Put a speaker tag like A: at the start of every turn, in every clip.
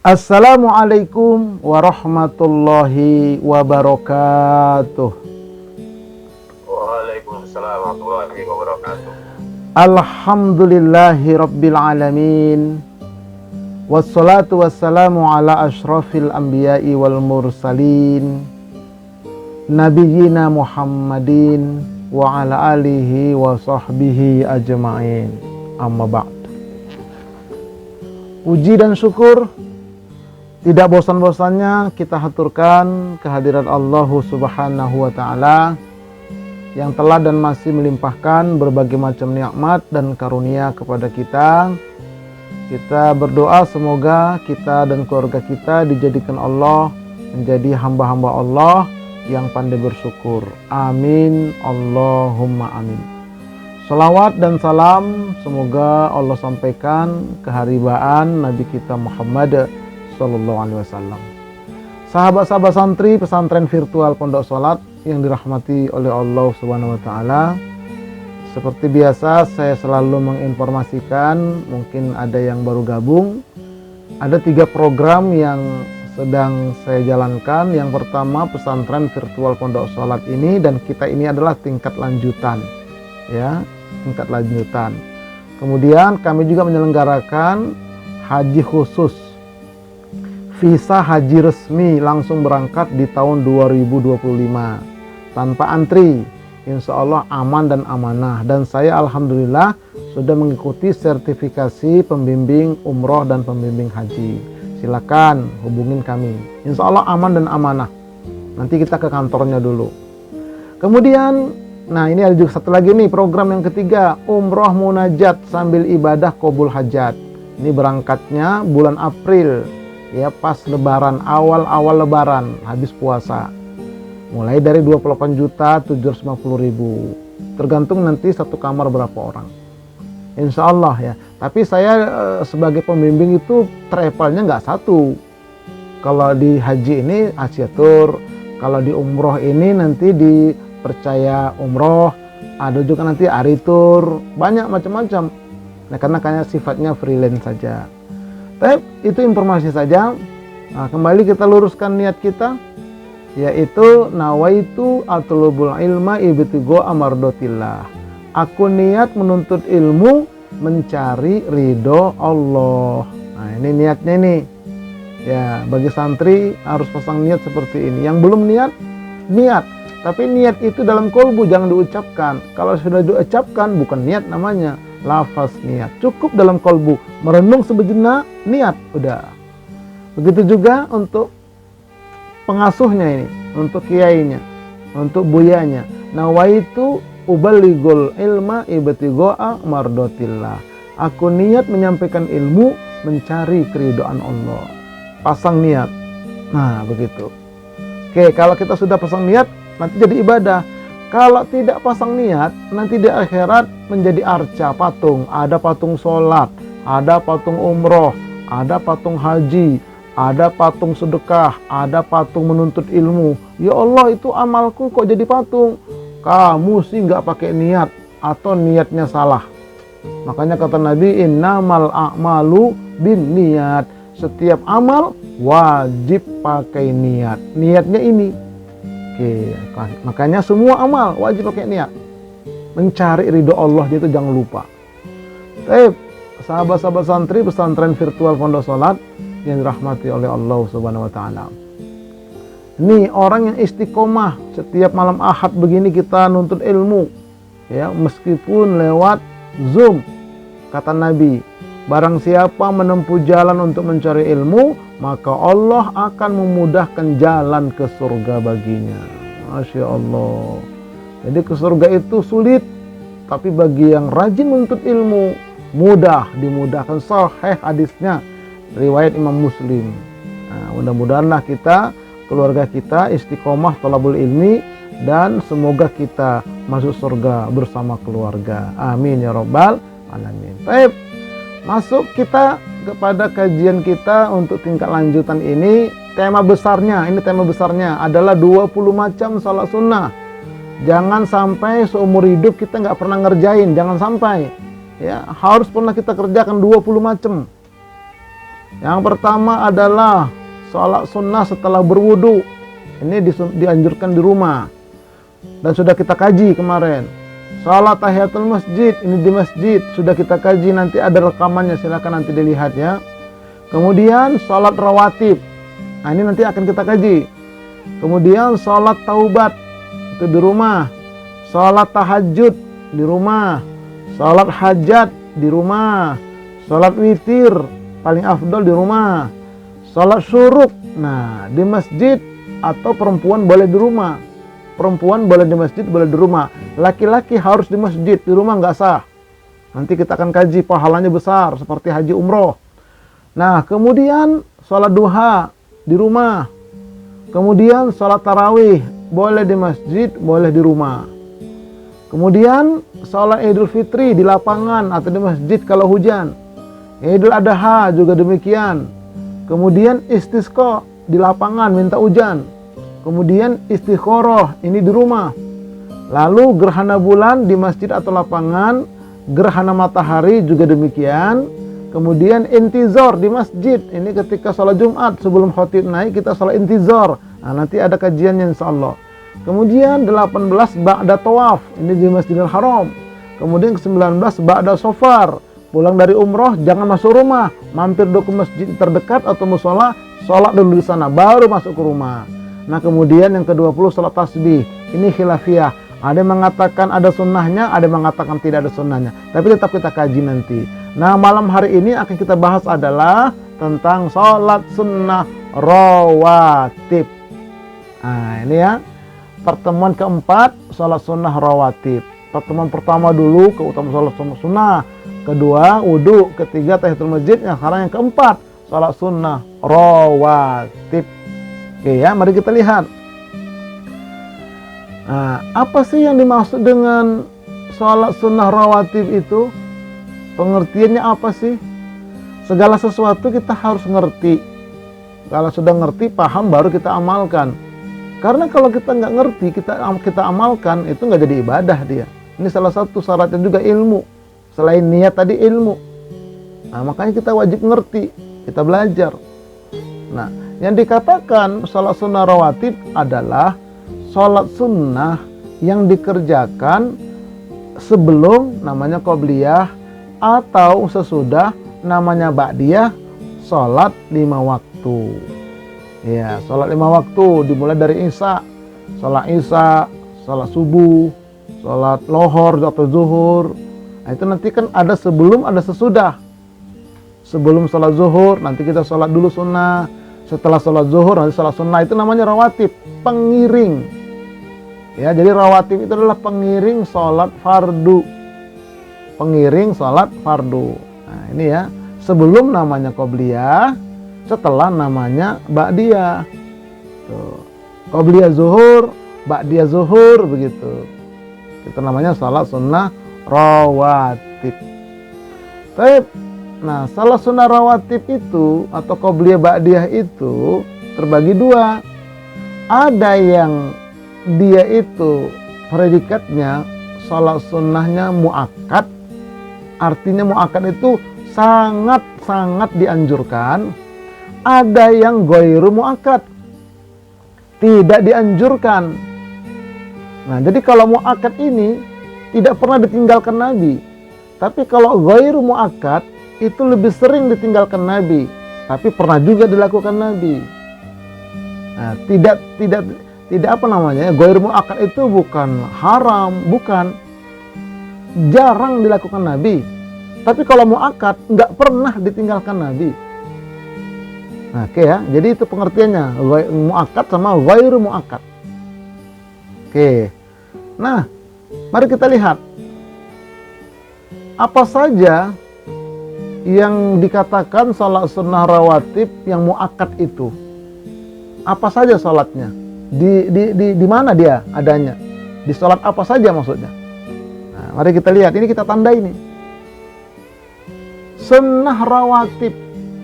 A: Assalamualaikum warahmatullahi wabarakatuh.
B: Waalaikumsalam warahmatullahi wabarakatuh.
A: Alhamdulillahi rabbil alamin. Wassalatu wassalamu ala ashrafil anbiya'i wal mursalin Nabiyyina Muhammadin wa ala alihi wa sahbihi ajma'in. Amma ba'd. Puji dan syukur tidak bosan-bosannya kita haturkan kehadiran Allah Subhanahu wa Ta'ala yang telah dan masih melimpahkan berbagai macam nikmat dan karunia kepada kita. Kita berdoa semoga kita dan keluarga kita dijadikan Allah menjadi hamba-hamba Allah yang pandai bersyukur. Amin. Allahumma amin. Salawat dan salam semoga Allah sampaikan keharibaan Nabi kita Muhammad Sallallahu Alaihi Wasallam. Sahabat-sahabat santri pesantren virtual Pondok Salat yang dirahmati oleh Allah Subhanahu Wa Taala. Seperti biasa saya selalu menginformasikan, mungkin ada yang baru gabung. Ada 3 program yang sedang saya jalankan. Yang pertama pesantren virtual Pondok Salat ini, dan kita ini adalah tingkat lanjutan, ya, tingkat lanjutan. Kemudian kami juga menyelenggarakan haji khusus, visa haji resmi langsung berangkat di tahun 2025 tanpa antri, insya Allah aman dan amanah. Dan saya alhamdulillah sudah mengikuti sertifikasi pembimbing umroh dan pembimbing haji. Silakan hubungin kami, insya Allah aman dan amanah. Nanti kita ke kantornya dulu. Kemudian nah ini ada juga satu lagi nih, program yang ketiga, umroh munajat sambil ibadah qabul hajat. Ini berangkatnya bulan April, ya, pas lebaran, awal lebaran, habis puasa. Mulai dari 28.750.000, tergantung nanti satu kamar berapa orang, insya Allah ya. Tapi saya sebagai pembimbing itu travelnya nggak satu. Kalau di haji ini Asyatur, kalau di umroh ini nanti di percaya umroh, ada juga nanti aritur, banyak macam-macam. Nah, karena kayak sifatnya freelance saja. Tapi itu informasi saja. Nah, kembali kita luruskan niat kita, yaitu nawaitu atlubul ilma ibtigha amardotillah. Aku niat menuntut ilmu mencari ridho Allah. Nah, ini niatnya nih. Ya, bagi santri harus pasang niat seperti ini. Yang belum niat, niat. Tapi niat itu dalam kolbu, jangan diucapkan. Kalau sudah diucapkan bukan niat namanya, lafaz niat. Cukup dalam kolbu, merenung sejenak, niat, udah. Begitu juga untuk pengasuhnya ini, untuk kiainya, untuk buyanya. Nawaitu ubalighul ilma ibtigha mardotillah. Aku niat menyampaikan ilmu mencari keridhaan Allah. Pasang niat. Nah, begitu. Oke, kalau kita sudah pasang niat, nanti jadi ibadah. Kalau tidak pasang niat, nanti di akhirat menjadi arca, patung. Ada patung sholat, ada patung umroh, ada patung haji, ada patung sedekah, ada patung menuntut ilmu. Ya Allah, itu amalku kok jadi patung. Kamu sih nggak pakai niat, atau niatnya salah. Makanya kata Nabi, innamal a'malu bin niat. Setiap amal wajib pakai niat. Niatnya ini. Oke, makanya semua amal wajib pakai niat. Mencari ridho Allah itu jangan lupa. Sahabat-sahabat santri pesantren virtual Pondok Salat yang dirahmati oleh Allah Subhanahu wa Ta'ala. Ini orang yang istiqomah, setiap malam Ahad begini kita nuntut ilmu, ya, meskipun lewat Zoom. Kata Nabi, barang siapa menempuh jalan untuk mencari ilmu, maka Allah akan memudahkan jalan ke surga baginya. Masya Allah. Jadi ke surga itu sulit, tapi bagi yang rajin menuntut ilmu, mudah, dimudahkan. Sahih hadisnya, riwayat Imam Muslim. Nah, mudah-mudahanlah kita, keluarga kita istiqomah thalabul ilmi, dan semoga kita masuk surga bersama keluarga. Amin ya rabbal alamin. Baik, masuk kita kepada kajian kita untuk tingkat lanjutan ini. Tema besarnya adalah 20 macam salat sunnah. Jangan sampai seumur hidup kita nggak pernah ngerjain, jangan sampai. Ya, harus pernah kita kerjakan 20 macam. Yang pertama adalah sholat sunnah setelah berwudu. Ini dianjurkan di rumah. Dan sudah kita kaji kemarin. Sholat tahiyatul masjid, ini di masjid. Sudah kita kaji, nanti ada rekamannya, silakan nanti dilihat ya. Kemudian sholat rawatib. Nah, ini nanti akan kita kaji. Kemudian sholat taubat, itu di rumah. Sholat tahajud, di rumah. Sholat hajat, di rumah. Sholat witir, paling afdol di rumah. Sholat syuruk, nah di masjid, atau perempuan boleh di rumah. Perempuan boleh di masjid, boleh di rumah. Laki-laki harus di masjid, di rumah nggak sah. Nanti kita akan kaji, pahalanya besar seperti haji umroh. Nah, kemudian sholat duha di rumah. Kemudian sholat tarawih boleh di masjid, boleh di rumah. Kemudian sholat Idul Fitri di lapangan atau di masjid kalau hujan. Idul Adha juga demikian. Kemudian istisqa di lapangan minta hujan. Kemudian istikharah ini di rumah. Lalu gerhana bulan di masjid atau lapangan, gerhana matahari juga demikian. Kemudian intizar di masjid, ini ketika sholat Jumat sebelum khatib naik kita sholat intizar. Nah, nanti ada kajiannya insyaallah. Kemudian 18 ba'da tawaf, ini di Masjidil Haram. Kemudian 19 ba'da safar, pulang dari umroh jangan masuk rumah, mampir dulu ke masjid terdekat atau musola, sholat dulu di sana baru masuk ke rumah. Nah, kemudian yang ke-20 sholat tasbih, ini khilafiyah. Ada yang mengatakan ada sunnahnya, ada yang mengatakan tidak ada sunnahnya. Tapi tetap kita kaji nanti. Nah, malam hari ini akan kita bahas adalah tentang sholat sunnah rawatib. Nah, ini ya. Pertemuan keempat, sholat sunnah rawatib. Pertemuan pertama dulu, keutamaan sholat sunnah. Kedua, wudu. Ketiga, tahiyatul masjid. Yang sekarang yang keempat, sholat sunnah rawatib. Oke ya, mari kita lihat. Nah, apa sih yang dimaksud dengan sholat sunnah rawatib itu? Pengertiannya apa sih? Segala sesuatu kita harus ngerti. Kalau sudah ngerti, paham, baru kita amalkan. Karena kalau kita nggak ngerti, kita amalkan, itu nggak jadi ibadah dia. Ini salah satu syaratnya juga ilmu. Selain niat tadi ilmu. Nah, makanya kita wajib ngerti, kita belajar. Nah, yang dikatakan sholat sunnah rawatib adalah sholat sunnah yang dikerjakan sebelum namanya qobliyah atau sesudah namanya ba'diyah sholat 5 waktu. Ya, sholat 5 waktu dimulai dari isya, sholat subuh, sholat lohor atau zuhur. Nah, itu nanti kan ada sebelum, ada sesudah. Sebelum sholat zuhur, nanti kita sholat dulu sunnah. Setelah sholat zuhur, nanti sholat sunnah. Itu namanya rawatib, pengiring. Ya, jadi rawatib itu adalah pengiring sholat fardu. Pengiring sholat fardu. Nah, ini ya, sebelum namanya qobliyah, setelah namanya ba'diyah. Tuh. Qobliyah zuhur, ba'diyah zuhur, begitu. Itu namanya sholat sunnah rawatib. Baik. Nah, sholat sunnah rawatib itu atau qobliyah ba'diyah itu terbagi dua. Ada yang dia itu predikatnya sholat sunnahnya muakkad. Artinya muakkad itu sangat-sangat dianjurkan. Ada yang ghairu muakkad, tidak dianjurkan. Nah, jadi kalau muakkad ini tidak pernah ditinggalkan Nabi. Tapi kalau ghairu muakkad itu lebih sering ditinggalkan Nabi, tapi pernah juga dilakukan Nabi. Nah, tidak apa namanya? Ghairu muakkad itu bukan haram, bukan. Jarang dilakukan Nabi. Tapi kalau muakkad nggak pernah ditinggalkan Nabi. Nah, oke ya. Jadi itu pengertiannya, muakkad sama ghairu muakkad. Oke. Nah, mari kita lihat apa saja yang dikatakan sholat sunnah rawatib yang muakkad itu. Apa saja sholatnya? Di mana dia adanya? Di sholat apa saja maksudnya? Nah, mari kita lihat. Ini kita tandai ini. Sunnah rawatib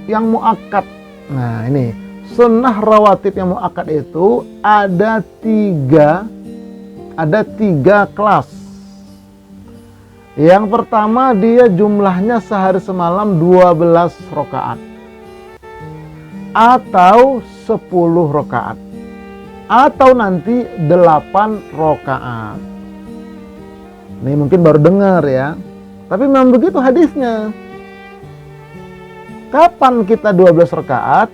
A: yang muakkad. Nah, ini sunnah rawatib yang muakkad itu ada tiga kelas. Yang pertama, dia jumlahnya sehari semalam 12 rakaat. atau 10 rakaat atau nanti 8 rakaat. Ini mungkin baru dengar ya, tapi memang begitu hadisnya. Kapan kita 12 rakaat,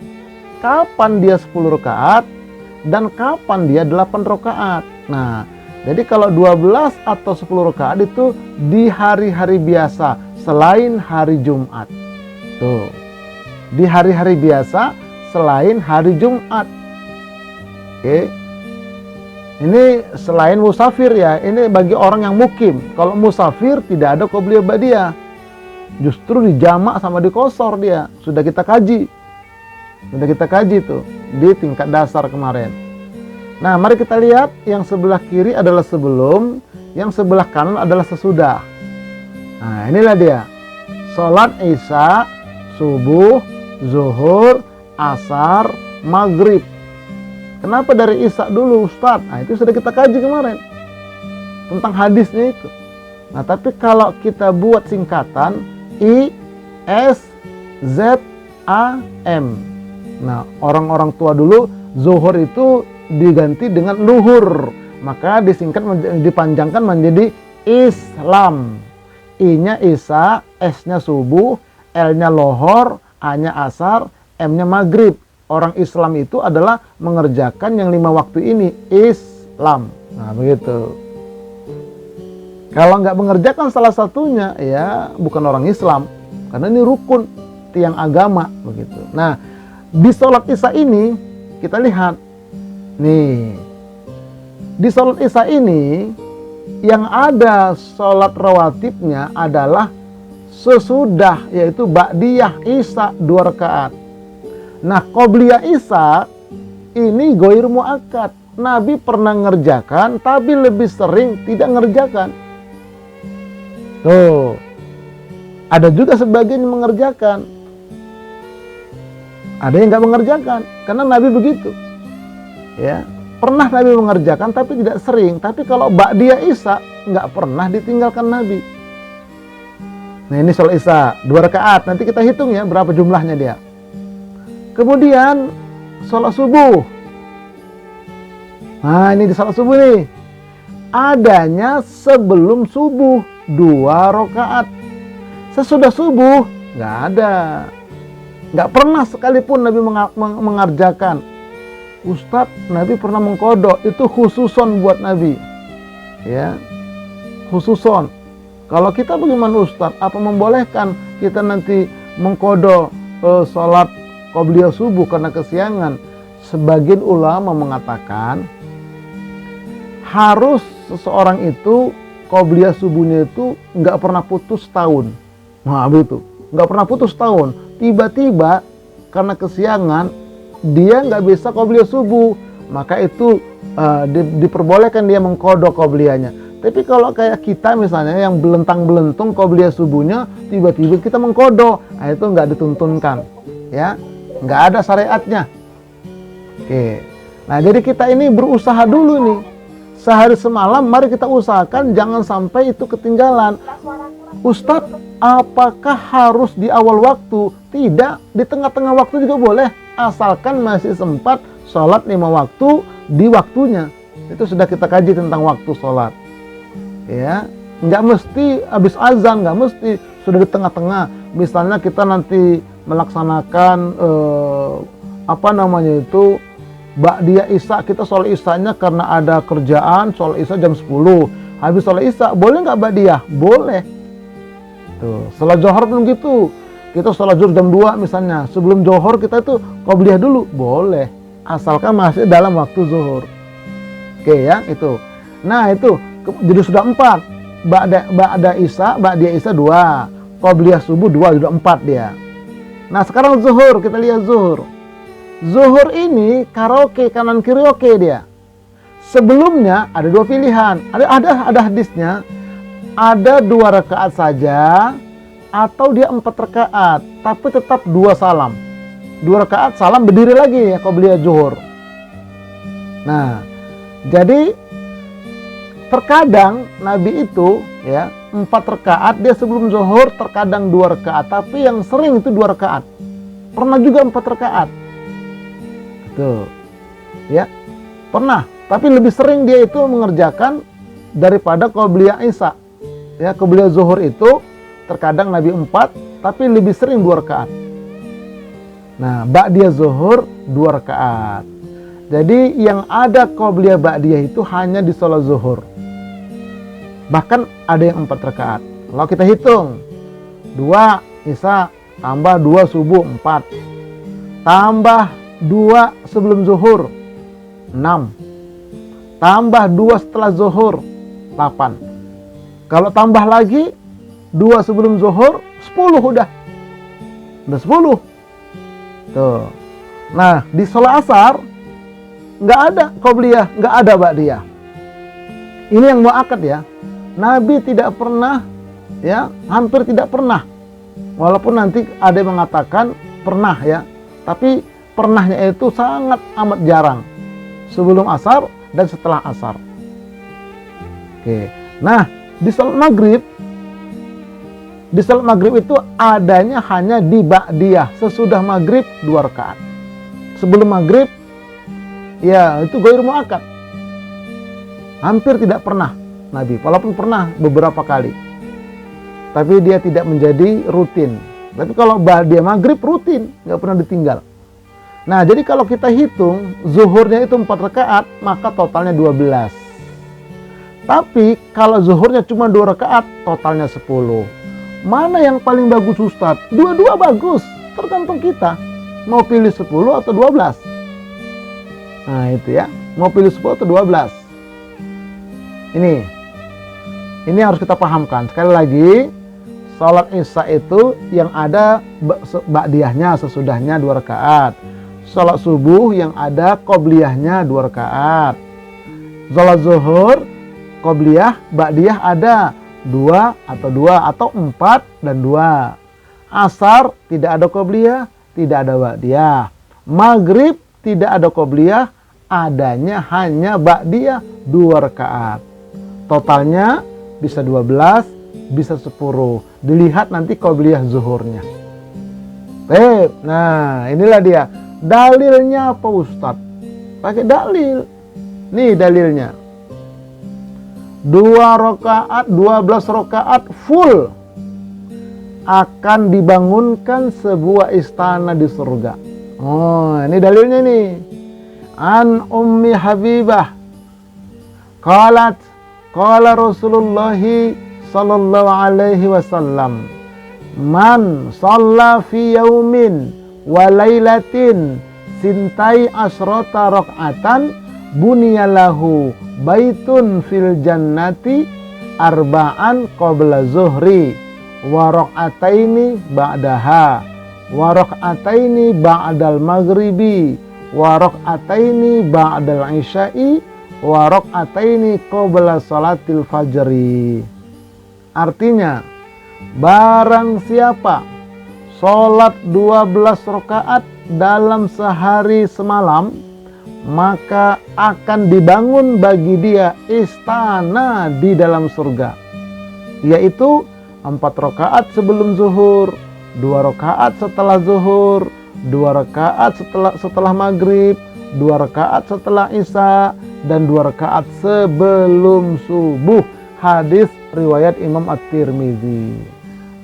A: kapan dia 10 rakaat, dan kapan dia 8 rakaat. Nah, jadi kalau 12 atau 10 rakaat itu di hari-hari biasa selain hari Jumat. Tuh. Di hari-hari biasa selain hari Jumat. Oke. Ini selain musafir ya, ini bagi orang yang mukim. Kalau musafir tidak ada qobliyah ba'diyah. Justru dijamak sama dikosor dia. Sudah kita kaji. Sudah kita kaji tuh di tingkat dasar kemarin. Nah, mari kita lihat yang sebelah kiri adalah sebelum, yang sebelah kanan adalah sesudah. Nah, inilah dia. Salat Isya, subuh, zuhur, asar, maghrib. Kenapa dari Isya dulu, Ustaz? Nah, itu sudah kita kaji kemarin tentang hadisnya itu. Nah, tapi kalau kita buat singkatan I S Z A M. Nah, orang-orang tua dulu zuhur itu diganti dengan luhur, maka disingkat dipanjangkan menjadi Islam. I-nya Isya, S-nya subuh, L-nya lohor, A-nya asar, M-nya maghrib. Orang Islam itu adalah mengerjakan yang 5 waktu ini, Islam. Nah, begitu. Kalau nggak mengerjakan salah satunya, ya bukan orang Islam, karena ini rukun tiang agama, begitu. Nah, di sholat Isya ini kita lihat, nih, di sholat Isya ini yang ada sholat rawatibnya adalah sesudah, yaitu ba'diyah Isya 2 rakaat. Nah, qobliyah Isya ini ghair muakkad. Nabi pernah ngerjakan, tapi lebih sering tidak ngerjakan. Tuh, ada juga sebagian yang mengerjakan, ada yang nggak mengerjakan, karena Nabi begitu. Ya, pernah Nabi mengerjakan, tapi tidak sering. Tapi kalau ba'diyah Isya nggak pernah ditinggalkan Nabi. Nah, ini sholat Isya 2 rakaat. Nanti kita hitung ya berapa jumlahnya dia. Kemudian sholat subuh. Nah, ini di sholat subuh nih. Adanya sebelum subuh 2 rakaat. Sesudah subuh nggak ada. Nggak pernah sekalipun Nabi mengerjakan. Ustadz, Nabi pernah mengkodok. Itu khususon buat Nabi. Ya, khususon. Kalau kita bagaimana Ustadz? Apa membolehkan kita nanti mengkodok sholat qobliyah subuh karena kesiangan? Sebagian ulama mengatakan harus seseorang itu qobliyah subuhnya itu nggak pernah putus tahun. Nah, begitu, nggak pernah putus tahun. Tiba-tiba karena kesiangan dia nggak bisa qobliyah subuh, maka itu diperbolehkan dia mengkodok qobliyahnya. Tapi kalau kayak kita misalnya yang belentang-belentung qobliyah subuhnya, tiba-tiba kita mengkodok, nah itu nggak dituntunkan, ya, nggak ada syariatnya. Oke, nah jadi kita ini berusaha dulu nih, sehari semalam mari kita usahakan jangan sampai itu ketinggalan. Ustadz, apakah harus di awal waktu? Tidak, di tengah-tengah waktu juga boleh, asalkan masih sempat sholat 5 waktu di waktunya. Itu sudah kita kaji tentang waktu sholat. Ya, nggak mesti habis azan, nggak mesti sudah di tengah-tengah. Misalnya kita nanti melaksanakan ba'diyah Isya, kita sholat Isyanya karena ada kerjaan, sholat Isya jam 10. Habis sholat Isya, boleh nggak ba'diyah? Boleh. Tuh, sholat Zuhur pun gitu. Kita sholat Zuhur jam 2 misalnya. Sebelum Zuhur kita itu qobliyah dulu, boleh. Asalkan masih dalam waktu Zuhur. Oke ya, itu. Nah, itu jadi sudah 4. Ba'da Isya, ba'diyah Isya 2. Qobliyah subuh 2, sudah 4 dia. Nah, sekarang Zuhur, kita lihat Zuhur. Zuhur ini karaoke, kanan kiri oke dia. Sebelumnya ada 2 pilihan. Ada hadisnya. Ada 2 rakaat saja atau dia 4 rakaat, tapi tetap 2 salam. 2 rakaat salam berdiri lagi ya qobliyah zuhur. Nah, jadi terkadang Nabi itu ya 4 rakaat dia sebelum zuhur, terkadang 2 rakaat, tapi yang sering itu 2 rakaat. Pernah juga 4 rakaat. Tuh. Ya. Pernah, tapi lebih sering dia itu mengerjakan daripada qobliyah Isya. Ya, qobliyah zuhur itu terkadang Nabi 4, tapi lebih sering 2 rakaat. Nah, ba'diyah zuhur 2 rakaat. Jadi yang ada qobliyah ba'diyah itu hanya di sholat zuhur. Bahkan ada yang 4 rakaat. Kalau kita hitung 2 Isya tambah 2 subuh 4. Tambah 2 sebelum zuhur 6. Tambah 2 setelah zuhur 8. Kalau tambah lagi 2 sebelum zuhur 10 udah 10. Tuh. Nah, di sholat asar nggak ada qobliyah, nggak ada ba'diyah. Ini yang muakkad ya. Nabi tidak pernah, ya, hampir tidak pernah. Walaupun nanti ada yang mengatakan pernah ya, tapi pernahnya itu sangat amat jarang. Sebelum asar dan setelah asar. Oke. Nah, di salat maghrib itu adanya hanya di ba'diyah, sesudah maghrib 2 rakaat. Sebelum maghrib ya itu ghair muakkad. Hampir tidak pernah Nabi, walaupun pernah beberapa kali. Tapi dia tidak menjadi rutin. Tapi kalau ba'diyah maghrib rutin, nggak pernah ditinggal. Nah, jadi kalau kita hitung zuhurnya itu 4 rakaat, maka totalnya 12. Tapi kalau zuhurnya cuma 2 rakaat, totalnya 10. Mana yang paling bagus Ustadz? Dua-dua bagus, tergantung kita. Mau pilih 10 atau 12? Nah itu ya, mau pilih 10 atau 12. Ini harus kita pahamkan. Sekali lagi, sholat Isya itu yang ada ba'diyahnya sesudahnya 2 rakaat. Sholat subuh yang ada qobliyahnya 2 rakaat. Sholat zuhur, qobliyah, ba'diyah ada 2 atau 4 dan 2. Asar tidak ada qobliyah, tidak ada ba'diyah. Maghrib tidak ada qobliyah, adanya hanya ba'diyah 2 rakaat. Totalnya bisa 12, bisa 10. Dilihat nanti qobliyah zuhurnya. Nah, inilah dia. Dalilnya apa Ustadz? Pakai dalil. Nih dalilnya. 12 rakaat full akan dibangunkan sebuah istana di surga. Oh, ini dalilnya nih. An Ummi Habibah qalat qala Rasulullah sallallahu alaihi wasallam man shalla fi yaumin wa lailatin sintai asrata raq'atan bunyalahu baitun fil jannati arba'an qabla zuhri wa raq'ataini ba'daha wa raq'ataini ba'dal maghribi wa raq'ataini ba'dal isya'i wa raq'ataini qabla salatil fajri. Artinya, barang siapa sholat 12 rakaat dalam sehari semalam, maka akan dibangun bagi dia istana di dalam surga, yaitu 4 rakaat sebelum zuhur, 2 rakaat setelah zuhur, 2 rakaat setelah maghrib, 2 rakaat setelah isya, dan 2 rakaat sebelum subuh. Hadis riwayat Imam At-Tirmidzi.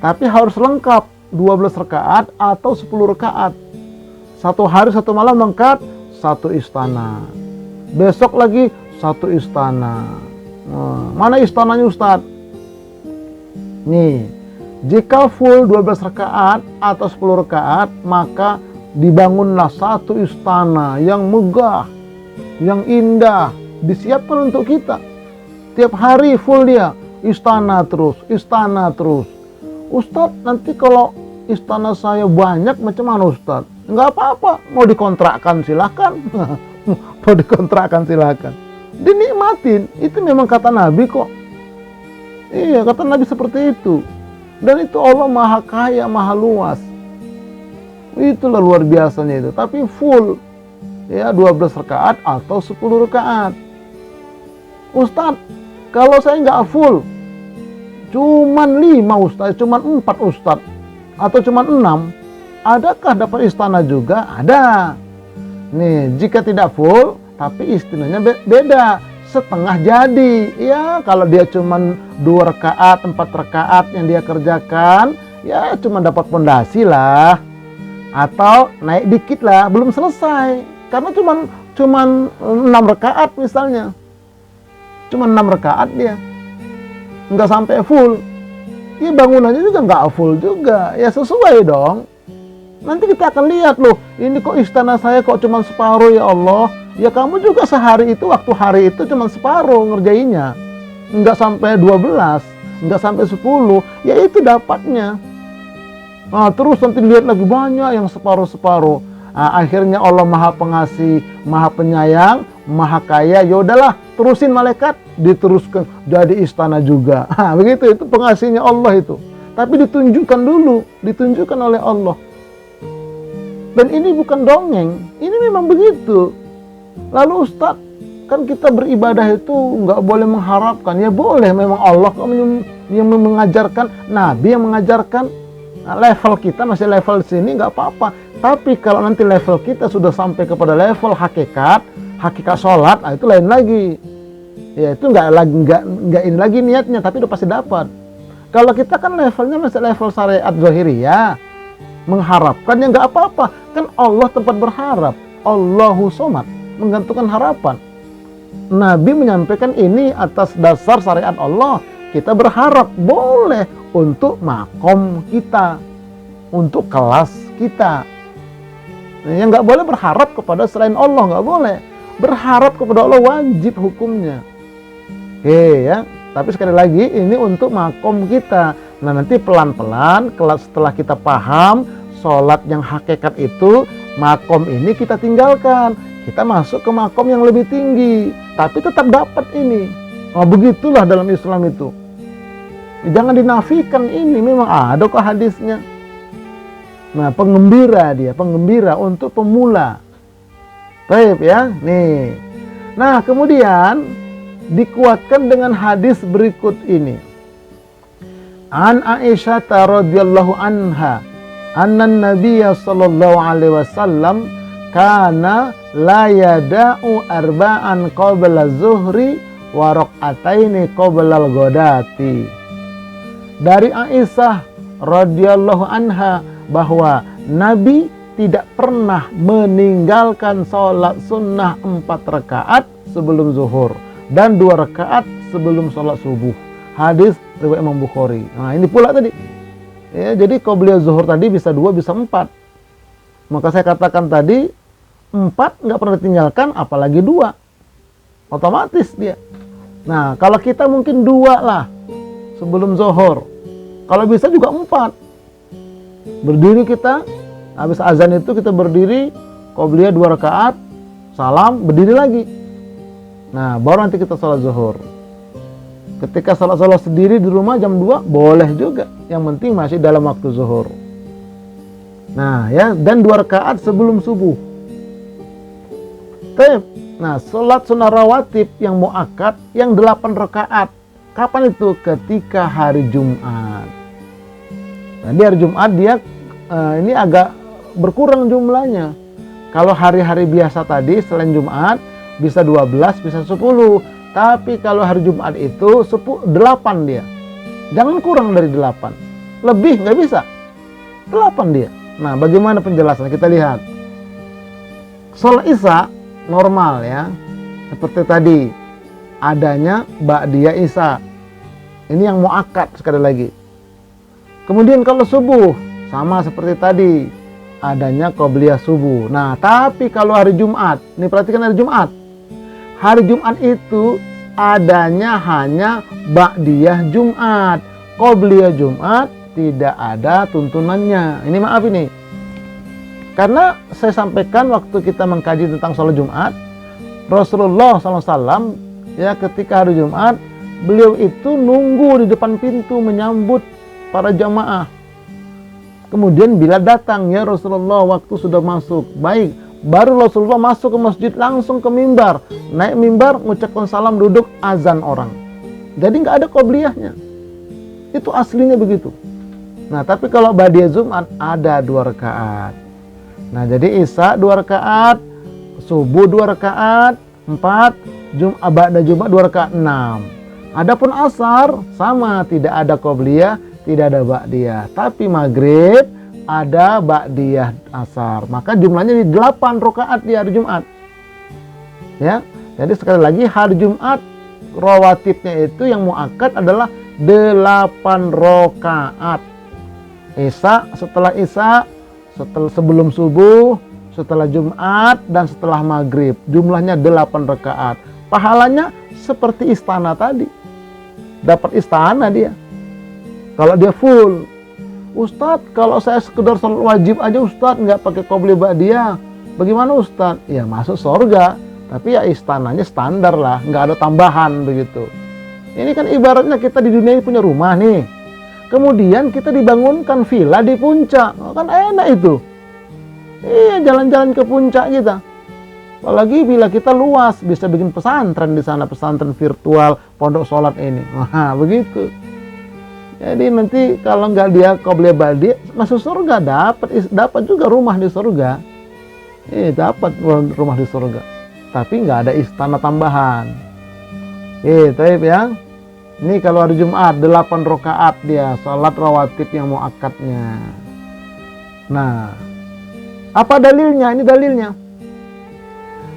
A: Tapi harus lengkap, 12 rakaat atau 10 rakaat. Satu hari satu malam lengkap, 1 istana. Besok lagi 1 istana. Mana istananya Ustadz? Nih, jika full 12 rakaat atau 10 rakaat, maka dibangunlah 1 istana yang megah, yang indah, disiapkan untuk kita. Tiap hari full dia, istana terus, istana terus. Ustadz, nanti kalau istana saya banyak macam mana Ustadz? Enggak apa-apa, mau dikontrakkan silahkan. Mau dikontrakkan silahkan. Dinikmatin, itu memang kata Nabi kok. Iya, kata Nabi seperti itu. Dan itu Allah maha kaya, maha luas. Itulah luar biasanya itu. Tapi full, ya 12 rakaat atau 10 rakaat. Ustadz, kalau saya nggak full, cuman 5 Ustadz, cuman 4 Ustadz, atau cuman 6, adakah dapat istana juga? Ada. Nih, jika tidak full, tapi istinanya beda, setengah jadi. Ya, kalau dia cuma 2 rakaat, 4 rakaat yang dia kerjakan, ya cuma dapat pondasi lah. Atau naik dikit lah, belum selesai. Karena cuman 6 rakaat misalnya. Cuma 6 rakaat dia. Nggak sampai full. Ya bangunannya juga nggak full juga. Ya sesuai dong. Nanti kita akan lihat loh, ini kok istana saya kok cuma separuh ya Allah. Ya kamu juga sehari itu, waktu hari itu cuma separuh ngerjainnya. Nggak sampai 12, nggak sampai 10, ya itu dapatnya. Nah, terus nanti lihat lagi banyak yang separuh-separuh. Nah, akhirnya Allah Maha Pengasih, Maha Penyayang, Maha Kaya. Ya udahlah, terusin malaikat, diteruskan jadi istana juga. Nah, begitu, itu pengasihnya Allah itu. Tapi ditunjukkan dulu, ditunjukkan oleh Allah. Dan ini bukan dongeng, ini memang begitu. Lalu Ustadz, kan kita beribadah itu nggak boleh mengharapkan. Ya boleh, memang Allah yang mengajarkan, Nabi yang mengajarkan. Nah, level kita masih level sini nggak apa-apa. Tapi kalau nanti level kita sudah sampai kepada level hakikat sholat, nah itu lain lagi. Ya itu nggak ini lagi niatnya, tapi udah pasti dapat. Kalau kita kan levelnya masih level syariat zahiriyah, mengharapkan ya nggak apa-apa. Kan Allah tempat berharap. Allahu somad, menggantungkan harapan. Nabi menyampaikan ini atas dasar syariat Allah. Kita berharap boleh untuk makom kita, untuk kelas kita. Yang nggak boleh berharap kepada selain Allah, nggak boleh. Berharap kepada Allah wajib hukumnya. Ya. Tapi sekali lagi ini untuk makom kita. Nah nanti pelan-pelan setelah kita paham sholat yang hakikat itu, makom ini kita tinggalkan. Kita masuk ke makom yang lebih tinggi. Tapi tetap dapat ini. Nah begitulah dalam Islam itu. Jangan dinafikan ini, memang ada kok hadisnya. Nah penggembira untuk pemula. Baik ya, nih. Nah kemudian dikuatkan dengan hadis berikut ini. An Aisyah radhiyallahu anha, anna Nabiya sallallahu alaihi wasallam kana la yada'u arba'an qabla zuhri wa rak'ataini qabla al-ghadati. Dari Aisyah radhiyallahu anha bahwa Nabi tidak pernah meninggalkan sholat sunnah 4 rakaat sebelum zuhur dan 2 rakaat sebelum sholat subuh. Hadis riwayat Imam Bukhari. Nah ini pula tadi. Ya, jadi kalau beliau zuhur tadi bisa 2, bisa 4. Maka saya katakan tadi 4 nggak pernah ditinggalkan, apalagi 2. Otomatis dia. Nah kalau kita mungkin 2 lah sebelum zuhur. Kalau bisa juga 4. Berdiri kita, habis azan itu kita berdiri, qobliyah 2 rakaat, salam, berdiri lagi. Nah, baru nanti kita sholat zuhur. Ketika sholat sendiri di rumah jam 2, boleh juga. Yang penting masih dalam waktu zuhur. Nah, ya, dan 2 rakaat sebelum subuh. Nah, sholat sunnah rawatib yang muakkad, yang 8 rakaat. Kapan itu? Ketika hari Jumat. Nah, di hari Jumat dia ini agak berkurang jumlahnya. Kalau hari-hari biasa tadi selain Jumat bisa 12, bisa 10. Tapi kalau hari Jumat itu 8 dia. Jangan kurang dari 8. Lebih nggak bisa. 8 dia. Nah, bagaimana penjelasan? Kita lihat. Sholat Isya normal ya. Seperti tadi. Adanya ba'diyah Isya. Ini yang muakkad sekali lagi. Kemudian kalau subuh sama seperti tadi. Adanya qobliyah subuh. Nah, tapi kalau hari Jumat, ini perhatikan hari Jumat. Hari Jumat itu adanya hanya ba'diyah Jumat. Qobliyah Jumat tidak ada tuntunannya. Ini maaf ini. Karena saya sampaikan waktu kita mengkaji tentang sholat Jumat, Rasulullah SAW ya ketika hari Jumat, beliau itu nunggu di depan pintu menyambut para jamaah. Kemudian bila datang ya Rasulullah waktu sudah masuk. Baik, baru Rasulullah masuk ke masjid langsung ke mimbar. Naik mimbar, mengucapkan salam, duduk, azan orang. Jadi nggak ada qobliyahnya. Itu aslinya begitu. Nah, tapi kalau ba'diyah Jumat ada 2 rakaat. Nah, jadi Isya 2 rakaat, subuh 2 rakaat 4, ba'da Jumat 2 rakaat 6. Adapun asar sama, tidak ada qobliyah, tidak ada ba'diyah. Tapi maghrib ada ba'diyah asar. Maka jumlahnya di 8 rakaat di hari Jumat. Ya. Jadi sekali lagi hari Jumat rawatibnya itu yang muakkad adalah 8 rakaat. Isya, setelah Isya, sebelum subuh, setelah Jumat, dan setelah maghrib. Jumlahnya 8 rakaat. Pahalanya seperti istana tadi. Dapat istana dia. Kalau dia full. Ustadz, kalau saya sekedar sholat wajib aja Ustadz, nggak pakai qobliyah ba'diyah, bagaimana Ustadz? Ya masuk surga. Tapi ya istananya standar lah, nggak ada tambahan begitu. Ini kan ibaratnya kita di dunia ini punya rumah nih. Kemudian kita dibangunkan villa di puncak. Kan enak itu. Iya, jalan-jalan ke puncak kita. Apalagi bila kita luas, bisa bikin pesantren di sana, pesantren virtual, pondok sholat ini. Nah, begitu. Jadi nanti kalau nggak dia qobliyah ba'diyah, masuk surga, dapat juga rumah di surga. Dapat rumah di surga. Tapi nggak ada istana tambahan. Taib ya. Ini kalau hari Jumat 8 rakaat dia sholat rawatib yang muakkadnya. Nah, apa dalilnya? Ini dalilnya.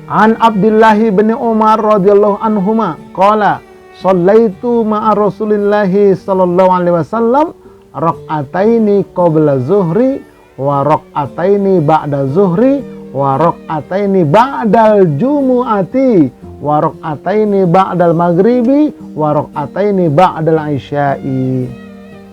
A: An Abdullah bin Umar radhiyallahu anhuma qala shallaitu ma'a Rasulillahi sallallahu alaihi wasallam rak'ataini qabla zuhri wa rak'ataini ba'da zuhri wa rak'ataini ba'dal jumu'ati wa rak'ataini ba'dal maghribi wa rak'ataini ba'dal isya'i.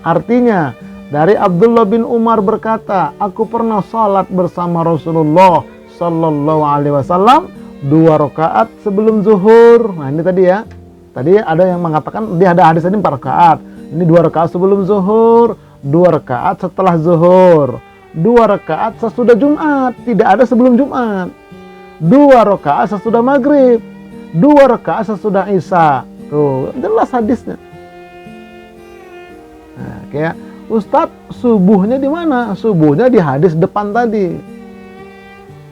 A: Artinya, dari Abdullah bin Umar berkata, aku pernah salat bersama Rasulullah sallallahu alaihi wasallam 2 rakaat sebelum zuhur. Nah, ini tadi ya. Tadi ada yang mengatakan dia ada hadis ini 4 rakaat. Ini 2 rakaat sebelum zuhur, 2 rakaat setelah zuhur, 2 rakaat sesudah Jumat, tidak ada sebelum Jumat. 2 rakaat sesudah maghrib, 2 rakaat sesudah Isya. Tuh, jelas hadisnya. Nah, kayak Ustadz, subuhnya di mana? Subuhnya di hadis depan tadi.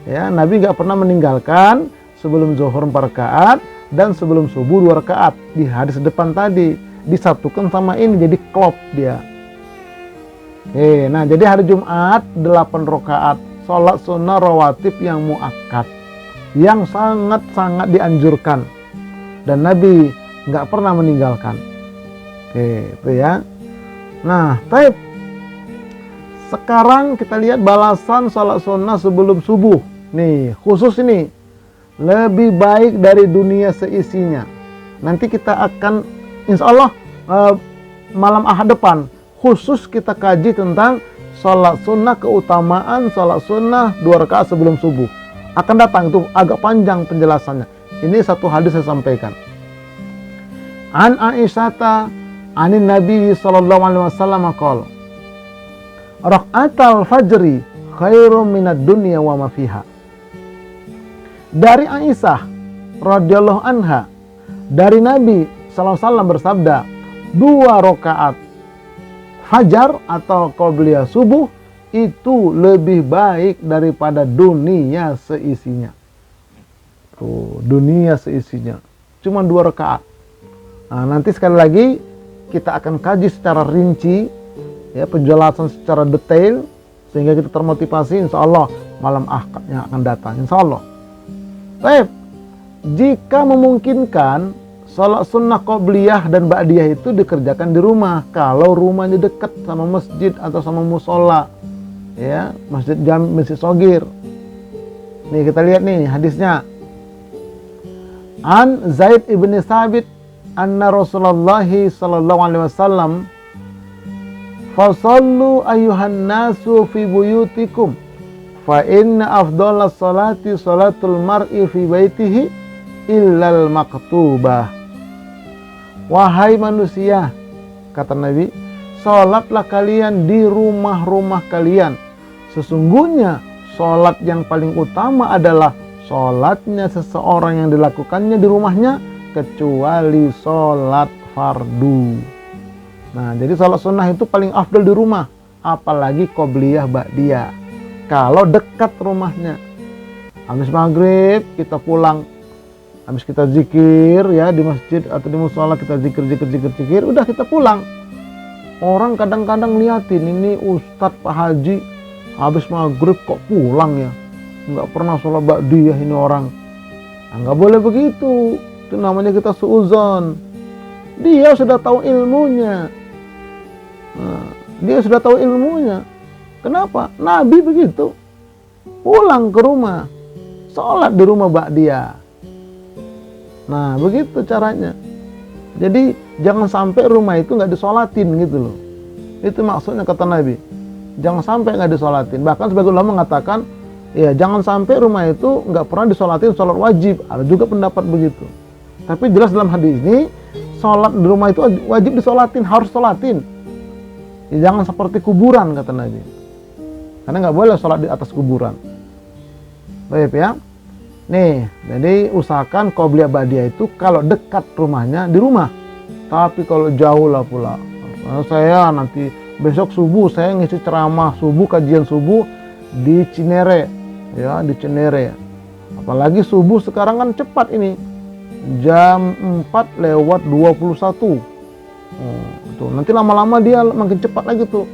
A: Ya, Nabi nggak pernah meninggalkan sebelum zuhur 4 rakaat dan sebelum subuh 2 rakaat. Di hadis depan tadi disatukan sama ini jadi klop dia. Nah, jadi hari Jumat 8 rakaat sholat sunnah rawatib yang muakkad, yang sangat-sangat dianjurkan dan Nabi nggak pernah meninggalkan. Itu ya. Nah, baik. Sekarang kita lihat balasan sholat sunnah sebelum subuh. Nih, khusus ini lebih baik dari dunia seisinya. Nanti kita akan insya Allah malam Ahad depan khusus kita kaji tentang sholat sunnah, keutamaan sholat sunnah 2 rakaat sebelum subuh. Akan datang itu agak panjang penjelasannya. Ini satu hadis saya sampaikan. An Aisyata anin Nabi sallallahu alaihi wasallam qala raka'atal fajri khairum minad dunya wa ma fiha. Dari Aisyah radhiyallahu anha, dari Nabi sallallahu alaihi wasallam bersabda, 2 rakaat fajar atau qobliyah subuh itu lebih baik daripada dunia seisinya. Tuh, dunia seisinya. Cuma 2 rakaat. Nah, nanti sekali lagi kita akan kaji secara rinci, ya, penjelasan secara detail sehingga kita termotivasi insya Allah malam Ahad yang akan datang insya Allah. Baik, jika memungkinkan sholat sunnah qobliyah dan ba'diyah itu dikerjakan di rumah. Kalau rumahnya dekat sama masjid atau sama musola, ya, masjid jami, masjid shogir. Nih kita lihat nih hadisnya. An Zaid ibn Thabit anna Rasulullah sallallahu alaihi wasallam fasallu ayyuhan nasu fi buyutikum fa inna afdalas salati salatul mar'i fi baitihi illal maktubah. Wahai manusia, kata Nabi, salatlah kalian di rumah-rumah kalian. Sesungguhnya salat yang paling utama adalah salatnya seseorang yang dilakukannya di rumahnya kecuali salat fardu. Nah, jadi salat sunnah itu paling afdal di rumah, apalagi qobliyah ba'diyah kalau dekat rumahnya. Habis maghrib kita pulang, habis kita zikir ya di masjid atau di musola, kita zikir, udah kita pulang. Orang kadang-kadang liatin, ini Ustadz Pak Haji habis maghrib kok pulang ya, nggak pernah sholat ba'diyah ini orang. Nah, nggak boleh begitu, itu namanya kita suuzon. Dia sudah tahu ilmunya. Nah, dia sudah tahu ilmunya. Kenapa? Nabi begitu, pulang ke rumah, sholat di rumah ba'diyah. Nah, begitu caranya. Jadi jangan sampai rumah itu nggak disolatin gitu loh. Itu maksudnya kata Nabi. Jangan sampai nggak disolatin. Bahkan sebagian ulama mengatakan, ya jangan sampai rumah itu nggak pernah disolatin sholat wajib. Ada juga pendapat begitu. Tapi jelas dalam hadis ini, sholat di rumah itu wajib disolatin, harus sholatin. Ya, jangan seperti kuburan kata Nabi. Karena nggak boleh sholat di atas kuburan. Baik ya. Nih, jadi usahakan qobliyah ba'diyah itu kalau dekat rumahnya di rumah. Tapi kalau jauh lah pula. Saya nanti besok subuh saya ngisi ceramah subuh, kajian subuh di Cinere, ya di Cinere. Apalagi subuh sekarang kan cepat ini, jam 4:21. Tuh, nanti lama-lama dia makin cepat lagi tuh.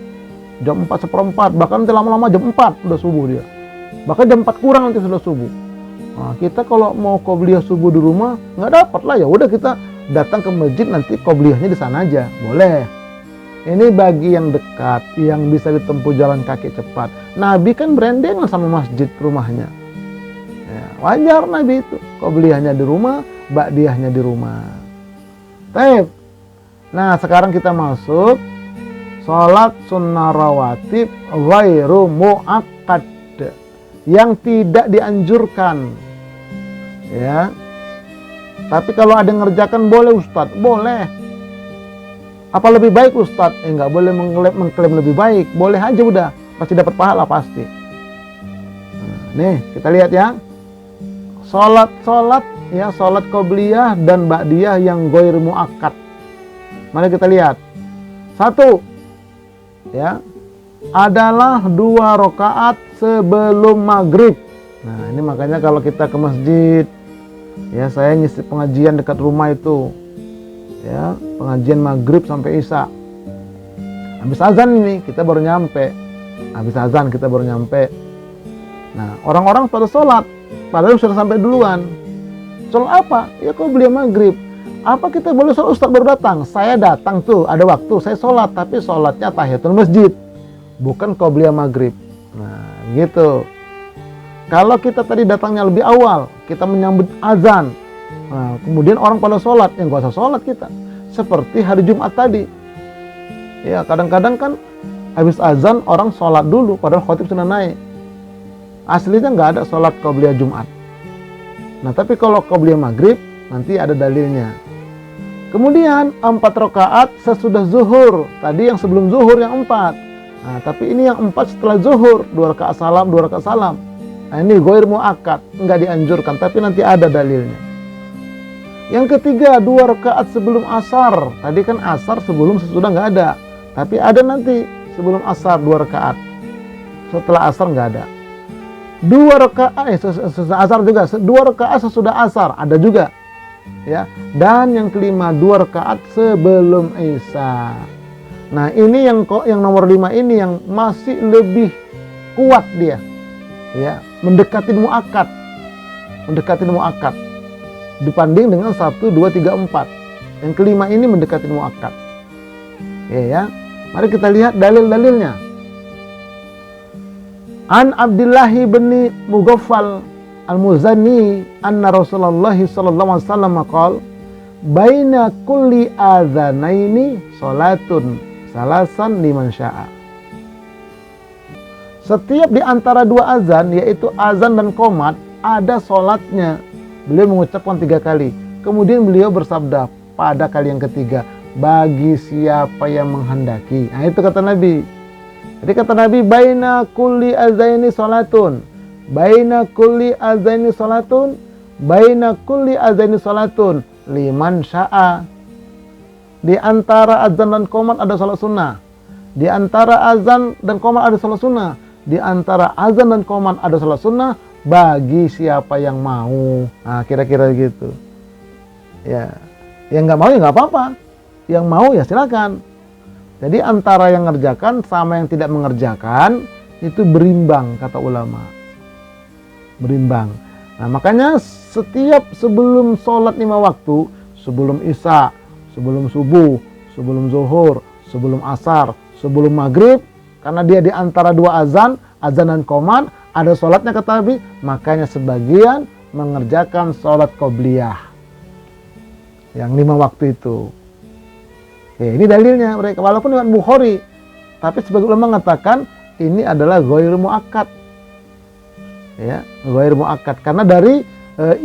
A: Jam 4:04, bahkan nanti lama-lama jam 4 udah subuh dia. Bahkan jam 4 kurang nanti sudah subuh. Nah, kita kalau mau qobliyah subuh di rumah nggak dapat lah, ya udah kita datang ke masjid, nanti qobliyahnya di sana aja, boleh. Ini bagi yang dekat, yang bisa ditempuh jalan kaki cepat. Nabi kan berendengan sama masjid rumahnya. Ya, wajar Nabi itu qobliyahnya di rumah, ba'diyahnya di rumah. Baik. Nah, sekarang kita masuk sholat sunnah rawatib ghairu mu'akkad, yang tidak dianjurkan. Ya, tapi kalau ada yang ngerjakan boleh Ustadz, boleh. Apa lebih baik Ustadz? Nggak boleh mengklaim lebih baik, boleh aja udah, pasti dapat pahala pasti. Nah, nih kita lihat ya, sholat ya, sholat qobliyah dan ba'diyah yang ghair muakkad. Mari kita lihat. Satu, ya, adalah 2 rakaat sebelum maghrib. Nah, ini makanya kalau kita ke masjid, ya saya ngisi pengajian dekat rumah itu, ya pengajian maghrib sampai isya. Habis azan ini kita baru nyampe. Nah, orang-orang pada sholat, padahal sudah sampai duluan. Sholat apa? Ya qobliyah maghrib. Apa kita boleh sholat Ustaz baru datang? Saya datang tuh, ada waktu, saya sholat, tapi sholatnya tahiyatul masjid, bukan qobliyah maghrib. Nah, gitu. Kalau kita tadi datangnya lebih awal, kita menyambut azan, nah, kemudian orang pada sholat, ya nggak usah sholat kita. Seperti hari Jumat tadi. Ya, kadang-kadang kan habis azan orang sholat dulu, padahal khotib sudah naik. Aslinya nggak ada sholat qobliyah Jumat. Nah, tapi kalau qobliyah maghrib, nanti ada dalilnya. Kemudian 4 rakaat sesudah zuhur. Tadi yang sebelum zuhur yang 4. Nah, tapi ini yang 4 setelah zuhur, 2 rakaat salam, 2 rakaat salam. Nah, ini ghair muakkad, enggak dianjurkan, tapi nanti ada dalilnya. Yang ketiga, 2 rakaat sebelum asar. Tadi kan asar sebelum sesudah nggak ada, tapi ada nanti sebelum asar 2 rakaat. Setelah asar nggak ada. 2 rakaat sesudah asar juga. 2 rakaat sesudah asar ada juga. Ya. Dan yang kelima, 2 rakaat sebelum isya. Nah, ini yang nomor 5 ini yang masih lebih kuat dia. Ya, mendekati muakkad dibanding dengan 1, 2, 3, 4. Yang kelima ini mendekati muakkad. Ya, mari kita lihat dalil-dalilnya. An Abdullah bin Mughaffal al-Muzani anna Rasulullah sallallahu alaihi wasallam qala baina kulli adzanaini salatun salasan liman syaa. Setiap di antara 2 azan, yaitu azan dan qomat, ada sholatnya. Beliau mengucapkan 3 kali. Kemudian beliau bersabda pada kali yang ketiga, bagi siapa yang menghendaki. Nah, itu kata Nabi. Jadi kata Nabi, baina kulli azaini salatun. Baina kulli azaini salatun. Baina kulli azaini salatun. Liman sya'a. Di antara azan dan qomat ada salat sunnah. Di antara azan dan qomat ada salat sunnah. Di antara azan dan qomat ada salat sunnah, bagi siapa yang mau. Nah, kira-kira gitu. Ya, yang nggak mau ya nggak apa-apa. Yang mau ya silakan. Jadi antara yang ngerjakan sama yang tidak mengerjakan itu berimbang, kata ulama. Berimbang. Nah, makanya setiap sebelum sholat 5 waktu, sebelum isya, sebelum subuh, sebelum zuhur, sebelum asar, sebelum maghrib, karena dia di antara 2 azan dan qomat, ada sholatnya kata Nabi, makanya sebagian mengerjakan sholat qobliyah yang 5 waktu itu. Ya, ini dalilnya mereka, walaupun riwayat Bukhari, tapi sebagian ulama mengatakan ini adalah ghairu muakkad. Ya, ghairu muakkad karena dari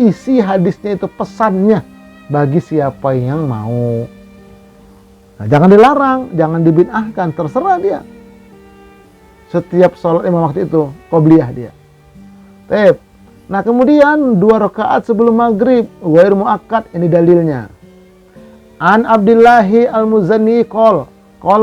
A: isi hadisnya itu pesannya bagi siapa yang mau. Nah, jangan dilarang, jangan dibid'ahkan, terserah dia. Setiap sholat 5 waktu itu qobliyah dia. Nah, kemudian 2 rakaat sebelum maghrib ghairu muakkad, ini dalilnya. An Abdillahi al-Muzanni qala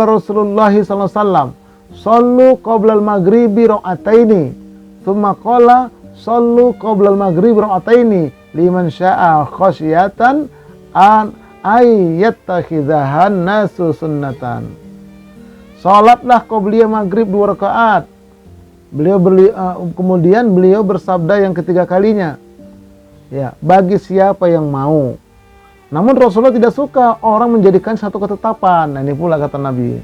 A: Rasulullah sallallahu alaihi wasallam sallu qabla al-maghribi ra'ataini thumma qala sallu qabla al-maghribi ra'ataini liman syaa khasyatan an ayyattakhidhahan nasu sunnatan. Salatlah qobliyah maghrib 2 rakaat. Kemudian beliau bersabda yang ketiga kalinya, ya, bagi siapa yang mau. Namun Rasulullah tidak suka orang menjadikan satu ketetapan. Nah, ini pula kata Nabi.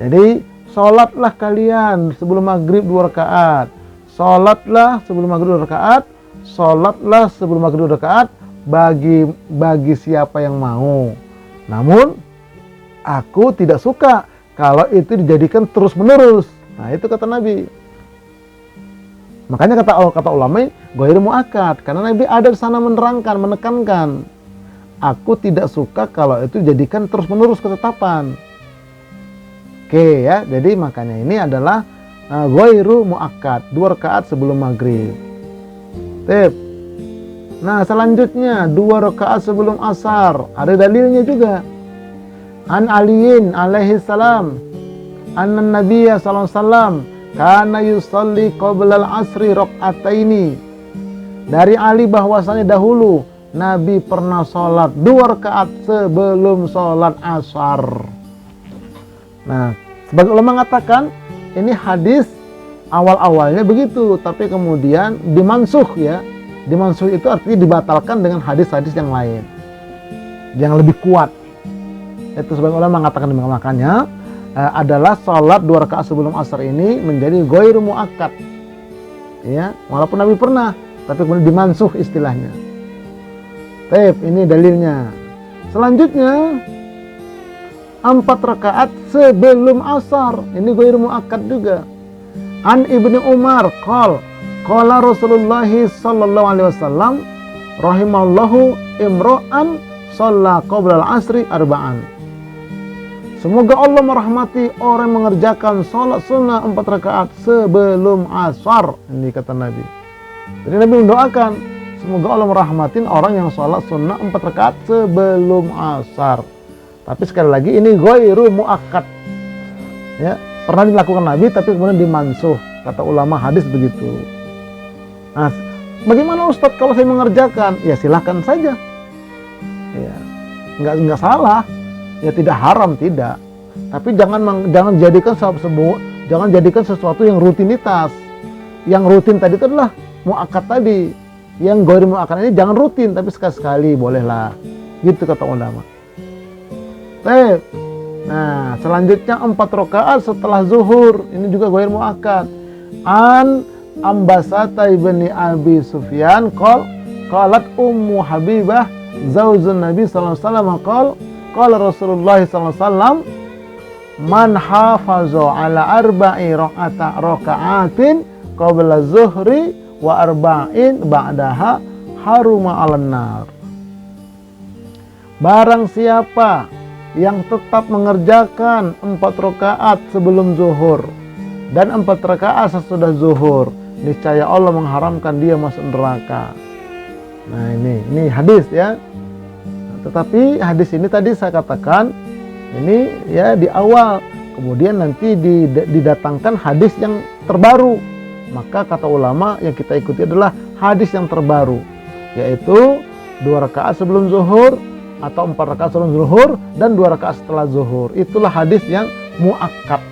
A: Jadi, sholatlah kalian sebelum maghrib 2 rakaat. Sholatlah sebelum maghrib 2 rakaat. Sholatlah sebelum maghrib 2 rakaat bagi siapa yang mau. Namun, aku tidak suka kalau itu dijadikan terus menerus. Nah, itu kata Nabi. Makanya kata ulama ghairu muakkad, karena Nabi ada di sana menerangkan, menekankan. Aku tidak suka kalau itu jadikan terus-menerus ketetapan. Oke ya, jadi makanya ini adalah ghairu muakkad, 2 rakaat sebelum maghrib. Nah, selanjutnya 2 rakaat sebelum asar, ada dalilnya juga. An Aliin alaihi salam, anna Nabiyya sallallahu alaihi wasallam kana yusalli qabla al-asri raq'ataini. Dari Ali bahwasanya dahulu Nabi pernah sholat 2 rakaat sebelum sholat asar. Nah, sebagian ulama mengatakan ini hadis awal-awalnya begitu, tapi kemudian dimansuh ya. Dimansuh itu artinya dibatalkan dengan hadis-hadis yang lain, yang lebih kuat. Itu sebagian ulama mengatakan, makanya adalah sholat 2 rakaat sebelum asar ini menjadi ghairu muakkad. Ya, walaupun Nabi pernah, tapi kemudian dimansuh istilahnya. Ini dalilnya. Selanjutnya 4 rakaat sebelum asar, ini ghairu muakkad juga. An Ibnu Umar qala Rasulullah sallallahu alaihi wasallam rahimallahu imra'an shalla qabla al-asri arba'an. Semoga Allah merahmati orang yang mengerjakan sholat sunnah 4 rakaat sebelum asar. Ini kata Nabi. Jadi Nabi mendoakan, semoga Allah merahmatin orang yang sholat sunnah 4 rakaat sebelum asar. Tapi sekali lagi ini ghairu muakkad. Ya, pernah dilakukan Nabi tapi kemudian dimansuh. Kata ulama hadis begitu. Nah, bagaimana Ustadz kalau saya mengerjakan? Ya silahkan saja. Ya, nggak salah. Ya tidak haram, tidak. Tapi jangan jadikan sesuatu yang rutinitas. Yang rutin tadi itu adalah muakkad tadi. Yang ghairu muakkad ini jangan rutin, tapi sekali-sekali bolehlah. Gitu kata ulama. Nah, selanjutnya 4 rakaat setelah zuhur, ini juga ghairu muakkad. An Ambasata ibni Abi Sufyan qalat Ummu Habibah zaujun Nabi sallallahu alaihi wasallam qala Rasulullah sallallahu alaihi wasallam man hafaza ala arba'i raka'atin qabla zuhri wa arba'in ba'daha haruma 'alan nar. Barang siapa yang tetap mengerjakan 4 rakaat sebelum zuhur dan 4 rakaat sesudah zuhur, niscaya Allah mengharamkan dia masuk neraka. Nah, ini hadis ya. Tetapi hadis ini tadi saya katakan ini ya di awal, kemudian nanti didatangkan hadis yang terbaru maka kata ulama yang kita ikuti adalah hadis yang terbaru, yaitu 2 rakaat sebelum zuhur atau 4 rakaat sebelum zuhur dan 2 rakaat setelah zuhur. Itulah hadis yang muakkad,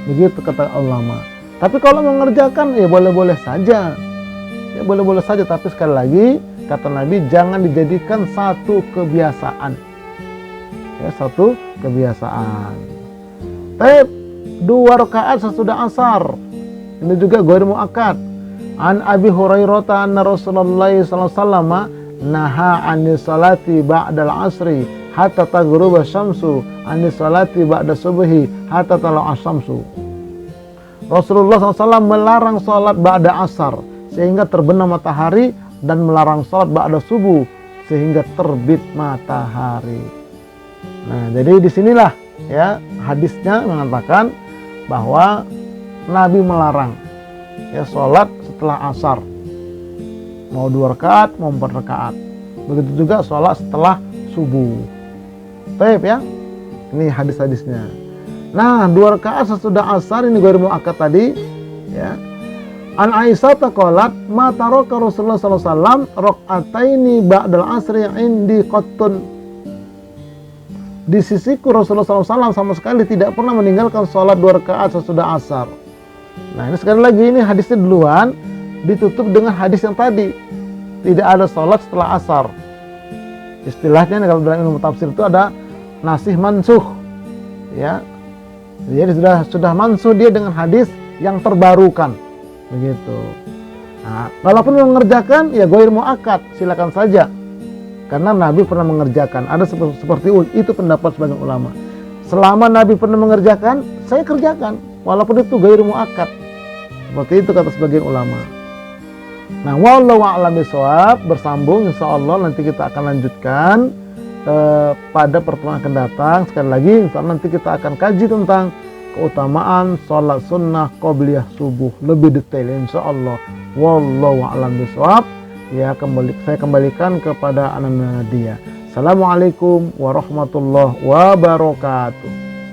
A: begitu kata ulama. Tapi kalau mengerjakan ya boleh-boleh saja, ya boleh-boleh saja. Tapi sekali lagi kata Nabi, jangan dijadikan satu kebiasaan, ya satu kebiasaan. Tapi 2 rakaat sesudah asar, ini juga ghair muakkad. An Abi Hurairah anna Rasulullah sallallahu alaihi wasallam naha 'anis salati ba'dal asri hatta taghruba syamsu, 'anis salati ba'da subhi hatta tala'as syamsu. Rasulullah SAW melarang salat ba'da asar sehingga terbenam matahari, dan melarang salat ba'da subuh sehingga terbit matahari. Nah, jadi disinilah ya hadisnya mengatakan bahwa Nabi melarang ya salat setelah asar, mau 2 rakaat mau 4 rakaat. Begitu juga salat setelah subuh. Baik ya, ini hadis-hadisnya. Nah, 2 rakaat sesudah asar ini ghair muakkad tadi ya. An Aisyah taqalat ma taraka Rasulullah sallallahu alaihi wasallam rakaataini ba'dal asri indi qattun. Di sisiku Rasulullah SAW sama sekali tidak pernah meninggalkan sholat 2 rakaat sesudah asar. Nah, ini sekali lagi ini hadisnya duluan ditutup dengan hadis yang tadi, tidak ada sholat setelah asar. Istilahnya kalau dalam ilmu tafsir itu ada nasih mansuh, ya. Jadi sudah mansuh dia dengan hadis yang terbarukan, begitu. Nah, walaupun mengerjakan ya ghair muakkad, silakan saja. Karena Nabi pernah mengerjakan. Ada seperti itu pendapat sebagian ulama. Selama Nabi pernah mengerjakan, saya kerjakan. Walaupun itu ghair muakkad. Seperti itu kata sebagian ulama. Nah, wallahu a'lam bishawab, bersambung insyaallah nanti kita akan lanjutkan pada pertemuan akan datang. Sekali lagi insyaallah nanti kita akan kaji tentang keutamaan sholat sunnah qobliyah subuh lebih detail insyaallah. Wallahu a'lam bishawab. Ya, saya kembalikan kepada Ana Nadia. Assalamualaikum warahmatullahi wabarakatuh.